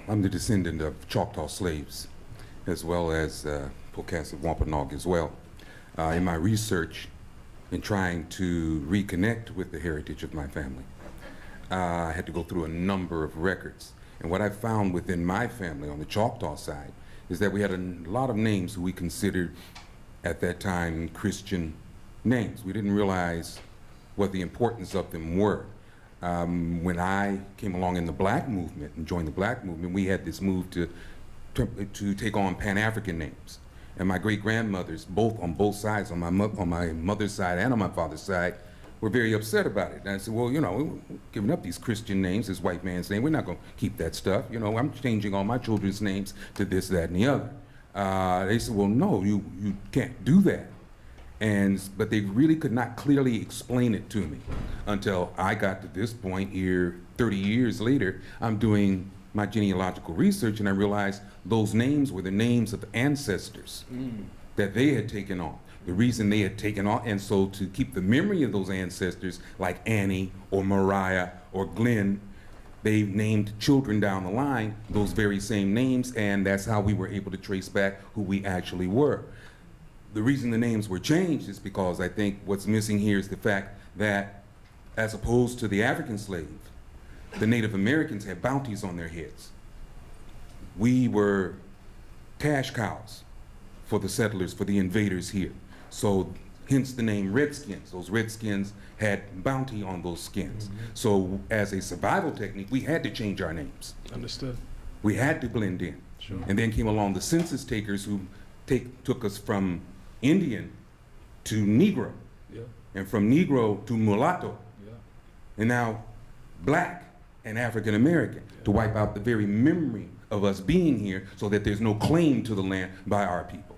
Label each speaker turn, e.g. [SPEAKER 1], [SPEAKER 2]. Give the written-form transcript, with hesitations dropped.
[SPEAKER 1] I'm the descendant of Choctaw slaves, as well as Pocasset Wampanoag as well. In my research, in trying to reconnect with the heritage of my family, I had to go through a number of records. And what I found within my family on the Choctaw side is that we had a lot of names who we considered at that time Christian names. We didn't realize what the importance of them were. When I came along in the black movement and joined the black movement, we had this move to take on Pan-African names. And my great-grandmothers, on both sides, on my mother's side and on my father's side, were very upset about it. And I said, well, you know, we're giving up these Christian names, this white man's name. We're not going to keep that stuff. You know, I'm changing all my children's names to this, that, and the other. They said, well, no, you can't do that. But they really could not clearly explain it to me until I got to this point here 30 years later. I'm doing my genealogical research and I realized those names were the names of the ancestors that they had taken on. The reason they had taken on, and so to keep the memory of those ancestors like Annie or Mariah or Glenn, they named children down the line those very same names, and that's how we were able to trace back who we actually were. The reason the names were changed is because I think what's missing here is the fact that as opposed to the African slave, the Native Americans had bounties on their heads. We were cash cows for the settlers, for the invaders here. So hence the name Redskins. Those Redskins had bounty on those skins. So as a survival technique, we had to change our names.
[SPEAKER 2] Understood.
[SPEAKER 1] We had to blend in.
[SPEAKER 2] Sure.
[SPEAKER 1] And then came along the census takers who took us from Indian to Negro, and from Negro to mulatto, and now black and African American, to wipe out the very memory of us being here so that there's no claim to the land by our people.